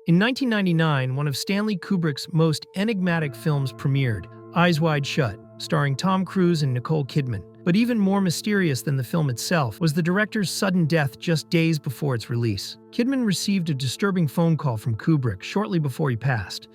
In 1999, one of Stanley Kubrick's most enigmatic films premiered, Eyes Wide Shut, starring Tom Cruise and Nicole Kidman. But even more mysterious than the film itself was the director's sudden death just days before its release. Kidman received a disturbing phone call from Kubrick shortly before he passed.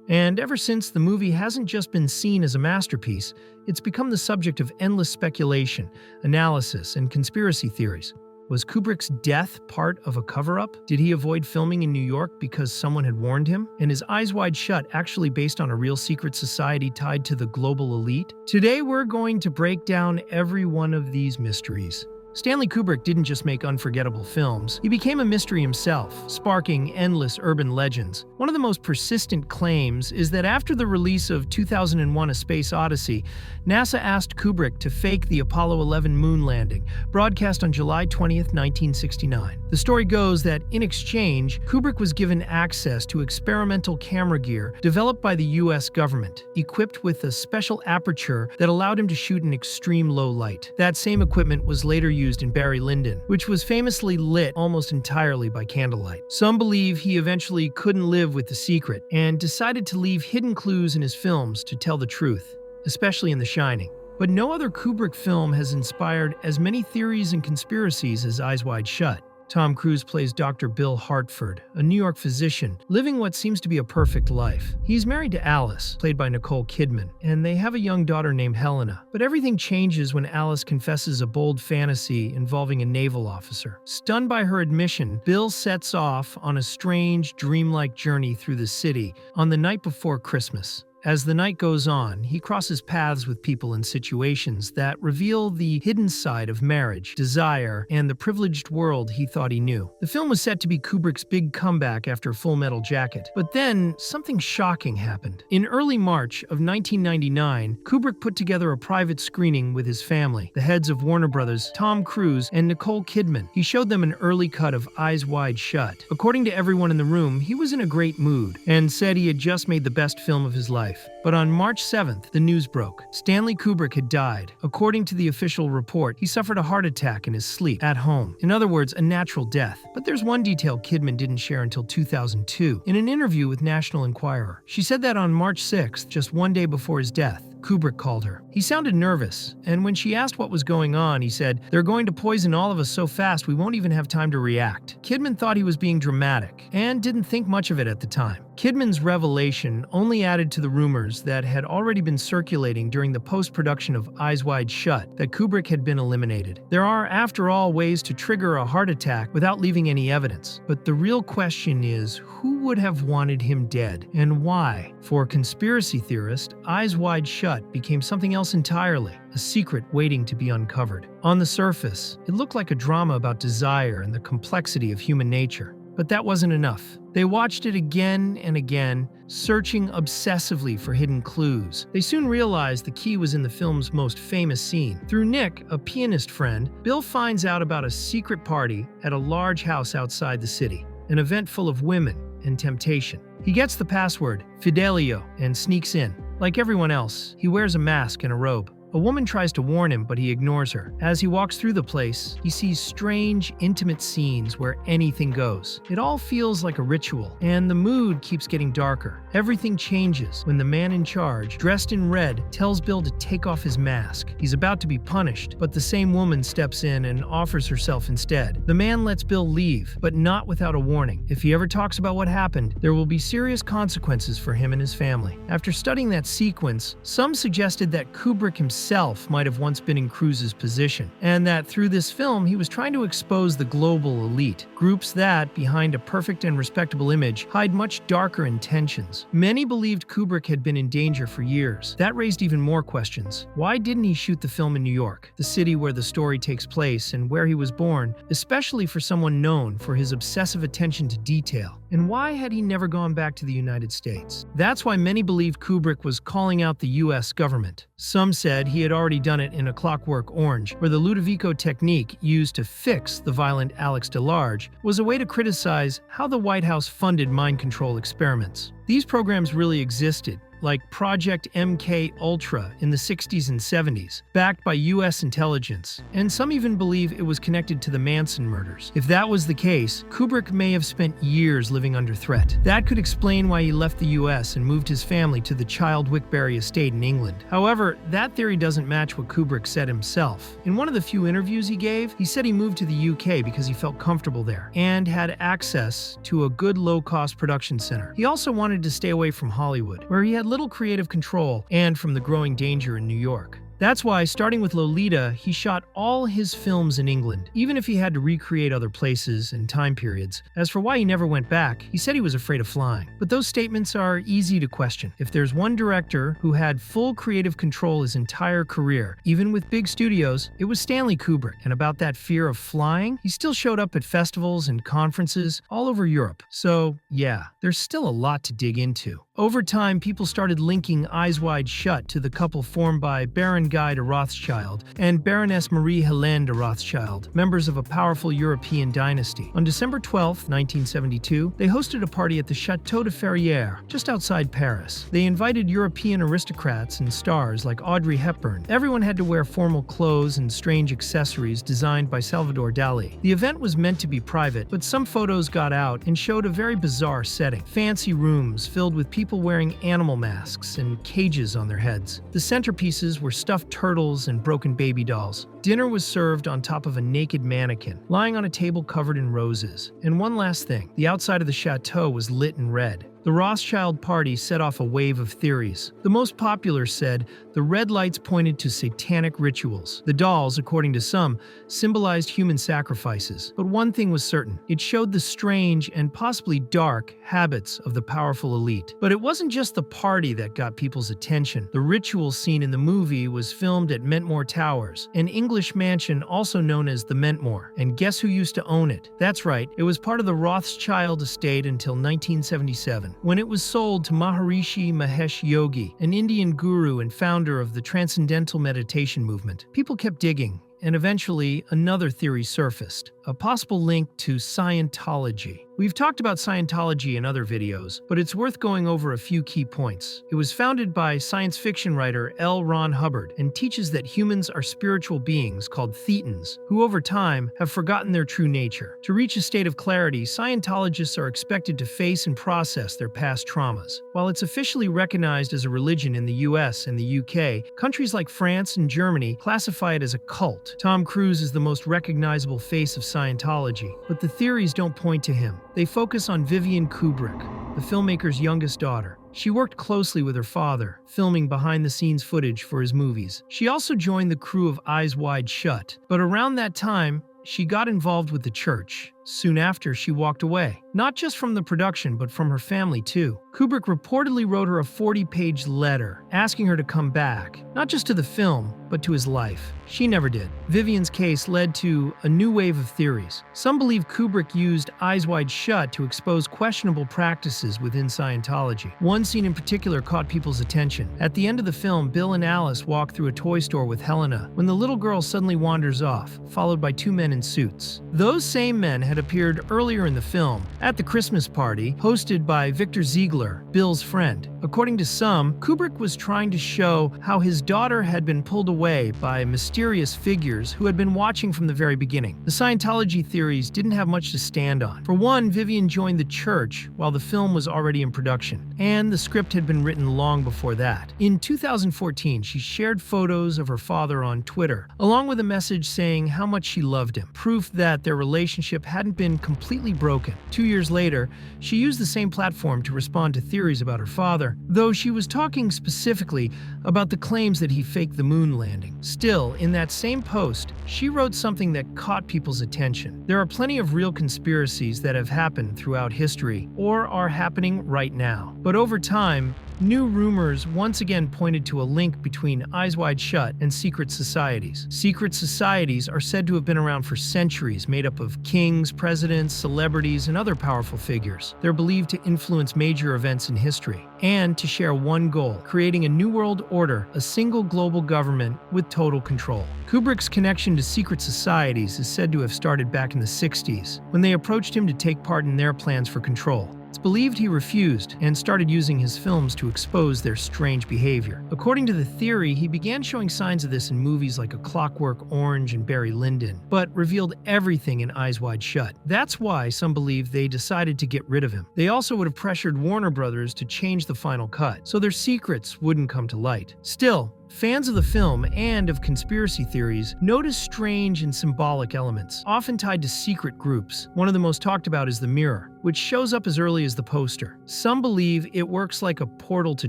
And ever since, the movie hasn't just been seen as a masterpiece, it's become the subject of endless speculation, analysis, and conspiracy theories. Was Kubrick's death part of a cover-up? Did he avoid filming in New York because someone had warned him? And is Eyes Wide Shut actually based on a real secret society tied to the global elite? Today we're going to break down every one of these mysteries. Stanley Kubrick didn't just make unforgettable films, he became a mystery himself, sparking endless urban legends. One of the most persistent claims is that after the release of 2001: A Space Odyssey, NASA asked Kubrick to fake the Apollo 11 moon landing, broadcast on July 20th, 1969. The story goes that, in exchange, Kubrick was given access to experimental camera gear developed by the US government, equipped with a special aperture that allowed him to shoot in extreme low light. That same equipment was later used in Barry Lyndon, which was famously lit almost entirely by candlelight. Some believe he eventually couldn't live with the secret and decided to leave hidden clues in his films to tell the truth, especially in The Shining. But no other Kubrick film has inspired as many theories and conspiracies as Eyes Wide Shut. Tom Cruise plays Dr. Bill Hartford, a New York physician, living what seems to be a perfect life. He's married to Alice, played by Nicole Kidman, and they have a young daughter named Helena. But everything changes when Alice confesses a bold fantasy involving a naval officer. Stunned by her admission, Bill sets off on a strange, dreamlike journey through the city on the night before Christmas. As the night goes on, he crosses paths with people and situations that reveal the hidden side of marriage, desire, and the privileged world he thought he knew. The film was set to be Kubrick's big comeback after Full Metal Jacket, but then something shocking happened. In early March of 1999, Kubrick put together a private screening with his family, the heads of Warner Brothers, Tom Cruise, and Nicole Kidman. He showed them an early cut of Eyes Wide Shut. According to everyone in the room, he was in a great mood and said he had just made the best film of his life. But on March 7th, the news broke. Stanley Kubrick had died. According to the official report, he suffered a heart attack in his sleep at home. In other words, a natural death. But there's one detail Kidman didn't share until 2002. In an interview with National Enquirer, she said that on March 6th, just one day before his death, Kubrick called her. He sounded nervous, and when she asked what was going on, he said, "They're going to poison all of us so fast we won't even have time to react." Kidman thought he was being dramatic, and didn't think much of it at the time. Kidman's revelation only added to the rumors that had already been circulating during the post-production of Eyes Wide Shut that Kubrick had been eliminated. There are, after all, ways to trigger a heart attack without leaving any evidence. But the real question is, who would have wanted him dead, and why? For conspiracy theorists, Eyes Wide Shut became something else entirely, a secret waiting to be uncovered. On the surface, it looked like a drama about desire and the complexity of human nature. But that wasn't enough. They watched it again and again, searching obsessively for hidden clues. They soon realized the key was in the film's most famous scene. Through Nick, a pianist friend, Bill finds out about a secret party at a large house outside the city, an event full of women and temptation. He gets the password, Fidelio, and sneaks in. Like everyone else, he wears a mask and a robe. A woman tries to warn him, but he ignores her. As he walks through the place, he sees strange, intimate scenes where anything goes. It all feels like a ritual, and the mood keeps getting darker. Everything changes when the man in charge, dressed in red, tells Bill to take off his mask. He's about to be punished, but the same woman steps in and offers herself instead. The man lets Bill leave, but not without a warning. If he ever talks about what happened, there will be serious consequences for him and his family. After studying that sequence, some suggested that Kubrick himself might have once been in Cruise's position, and that through this film he was trying to expose the global elite, groups that, behind a perfect and respectable image, hide much darker intentions. Many believed Kubrick had been in danger for years. That raised even more questions. Why didn't he shoot the film in New York, the city where the story takes place and where he was born, especially for someone known for his obsessive attention to detail? And why had he never gone back to the United States? That's why many believed Kubrick was calling out the US government. Some said he had already done it in A Clockwork Orange, where the Ludovico technique used to fix the violent Alex DeLarge was a way to criticize how the White House funded mind control experiments. These programs really existed, like Project MK Ultra in the 60s and 70s, backed by US intelligence, and some even believe it was connected to the Manson murders. If that was the case, Kubrick may have spent years living under threat. That could explain why he left the US and moved his family to the Child Wickberry estate in England. However, that theory doesn't match what Kubrick said himself. In one of the few interviews he gave, he said he moved to the UK because he felt comfortable there and had access to a good low-cost production center. He also wanted to stay away from Hollywood, where he had little creative control, and from the growing danger in New York. That's why, starting with Lolita, he shot all his films in England, even if he had to recreate other places and time periods. As for why he never went back, he said he was afraid of flying. But those statements are easy to question. If there's one director who had full creative control his entire career, even with big studios, it was Stanley Kubrick. And about that fear of flying, he still showed up at festivals and conferences all over Europe. So, yeah, there's still a lot to dig into. Over time, people started linking Eyes Wide Shut to the couple formed by Baron Guy de Rothschild and Baroness Marie-Helene de Rothschild, members of a powerful European dynasty. On December 12, 1972, they hosted a party at the Château de Ferrières, just outside Paris. They invited European aristocrats and stars like Audrey Hepburn. Everyone had to wear formal clothes and strange accessories designed by Salvador Dali. The event was meant to be private, but some photos got out and showed a very bizarre setting. Fancy rooms filled with people wearing animal masks and cages on their heads. The centerpieces were stuffed turtles and broken baby dolls. Dinner was served on top of a naked mannequin, lying on a table covered in roses. And one last thing, the outside of the chateau was lit in red. The Rothschild Party set off a wave of theories. The most popular said the red lights pointed to satanic rituals. The dolls, according to some, symbolized human sacrifices. But one thing was certain, it showed the strange and possibly dark habits of the powerful elite. But it wasn't just the party that got people's attention. The ritual scene in the movie was filmed at Mentmore Towers, an English mansion also known as the Mentmore. And guess who used to own it? That's right, it was part of the Rothschild estate until 1977. When it was sold to Maharishi Mahesh Yogi, an Indian guru and founder of the Transcendental Meditation movement. People kept digging, and eventually another theory surfaced, a possible link to Scientology. We've talked about Scientology in other videos, but it's worth going over a few key points. It was founded by science fiction writer L. Ron Hubbard and teaches that humans are spiritual beings called thetans, who over time have forgotten their true nature. To reach a state of clarity, Scientologists are expected to face and process their past traumas. While it's officially recognized as a religion in the US and the UK, countries like France and Germany classify it as a cult. Tom Cruise is the most recognizable face of Scientology, but the theories don't point to him. They focus on Vivian Kubrick, the filmmaker's youngest daughter. She worked closely with her father, filming behind-the-scenes footage for his movies. She also joined the crew of Eyes Wide Shut, but around that time, she got involved with the church. Soon after, she walked away. Not just from the production, but from her family too. Kubrick reportedly wrote her a 40-page letter, asking her to come back, not just to the film, but to his life. She never did. Vivian's case led to a new wave of theories. Some believe Kubrick used Eyes Wide Shut to expose questionable practices within Scientology. One scene in particular caught people's attention. At the end of the film, Bill and Alice walk through a toy store with Helena when the little girl suddenly wanders off, followed by two men in suits. Those same men had appeared earlier in the film at the Christmas party hosted by Victor Ziegler, Bill's friend. According to some, Kubrick was trying to show how his daughter had been pulled away by mysterious figures who had been watching from the very beginning. The Scientology theories didn't have much to stand on. For one, Vivian joined the church while the film was already in production, and the script had been written long before that. In 2014, she shared photos of her father on Twitter, along with a message saying how much she loved him, proof that their relationship hadn't been completely broken. 2 years later, she used the same platform to respond to theories about her father, though she was talking specifically about the claims that he faked the moon landing. Still, in that same post, she wrote something that caught people's attention. There are plenty of real conspiracies that have happened throughout history, or are happening right now. But over time, new rumors once again pointed to a link between Eyes Wide Shut and secret societies. Secret societies are said to have been around for centuries, made up of kings, presidents, celebrities, and other powerful figures. They're believed to influence major events in history, and to share one goal: creating a new world order, a single global government with total control. Kubrick's connection to secret societies is said to have started back in the 60s, when they approached him to take part in their plans for control. It's believed he refused and started using his films to expose their strange behavior. According to the theory, he began showing signs of this in movies like A Clockwork Orange and Barry Lyndon, but revealed everything in Eyes Wide Shut. That's why some believe they decided to get rid of him. They also would have pressured Warner Brothers to change the final cut, so their secrets wouldn't come to light. Still, fans of the film and of conspiracy theories notice strange and symbolic elements, often tied to secret groups. One of the most talked about is the mirror, which shows up as early as the poster. Some believe it works like a portal to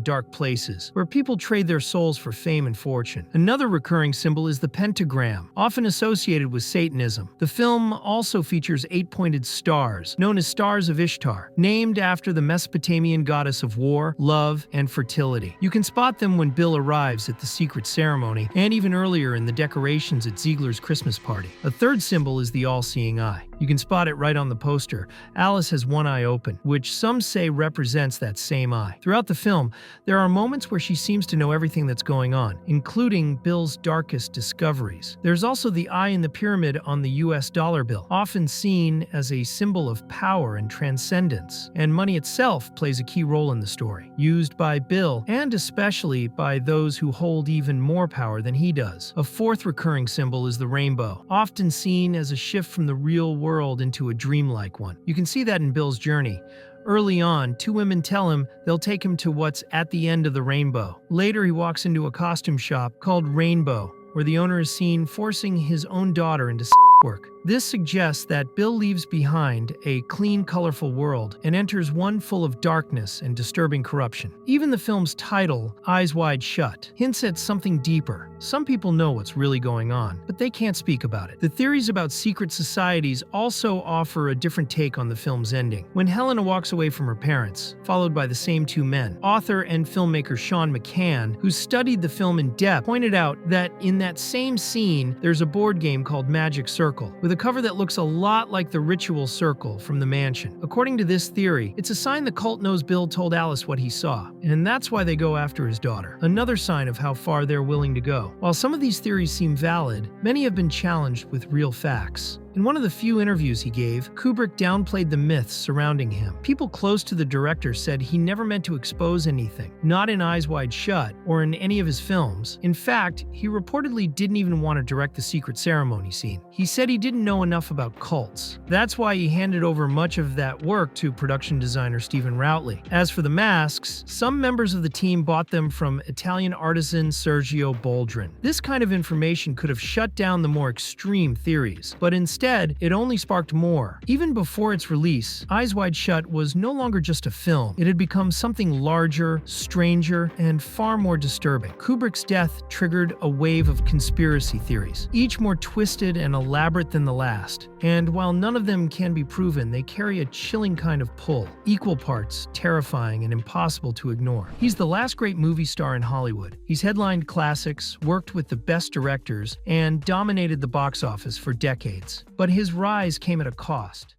dark places, where people trade their souls for fame and fortune. Another recurring symbol is the pentagram, often associated with Satanism. The film also features 8-pointed stars, known as Stars of Ishtar, named after the Mesopotamian goddess of war, love, and fertility. You can spot them when Bill arrives at the secret ceremony, and even earlier in the decorations at Ziegler's Christmas party. A third symbol is the all-seeing eye. You can spot it right on the poster. Alice has one eye open, which some say represents that same eye. Throughout the film, there are moments where she seems to know everything that's going on, including Bill's darkest discoveries. There's also the eye in the pyramid on the US dollar bill, often seen as a symbol of power and transcendence. And money itself plays a key role in the story, used by Bill and especially by those who hold even more power than he does. A fourth recurring symbol is the rainbow, often seen as a shift from the real world into a dreamlike one. You can see that in Bill's journey. Early on, two women tell him they'll take him to what's at the end of the rainbow. Later, he walks into a costume shop called Rainbow, where the owner is seen forcing his own daughter into work. This suggests that Bill leaves behind a clean, colorful world and enters one full of darkness and disturbing corruption. Even the film's title, Eyes Wide Shut, hints at something deeper. Some people know what's really going on, but they can't speak about it. The theories about secret societies also offer a different take on the film's ending. When Helena walks away from her parents, followed by the same two men, author and filmmaker Sean McCann, who studied the film in depth, pointed out that in that same scene, there's a board game called Magic Circle, with a cover that looks a lot like the Ritual Circle from The Mansion. According to this theory, it's a sign the cult knows Bill told Alice what he saw, and that's why they go after his daughter. Another sign of how far they're willing to go. While some of these theories seem valid, many have been challenged with real facts. In one of the few interviews he gave, Kubrick downplayed the myths surrounding him. People close to the director said he never meant to expose anything, not in Eyes Wide Shut or in any of his films. In fact, he reportedly didn't even want to direct the secret ceremony scene. He said he didn't know enough about cults. That's why he handed over much of that work to production designer Stephen Routley. As for the masks, some members of the team bought them from Italian artisan Sergio Boldrin. This kind of information could have shut down the more extreme theories, but instead, it only sparked more. Even before its release, Eyes Wide Shut was no longer just a film. It had become something larger, stranger, and far more disturbing. Kubrick's death triggered a wave of conspiracy theories, each more twisted and elaborate than the last. And while none of them can be proven, they carry a chilling kind of pull, equal parts terrifying and impossible to ignore. He's the last great movie star in Hollywood. He's headlined classics, worked with the best directors, and dominated the box office for decades. But his rise came at a cost.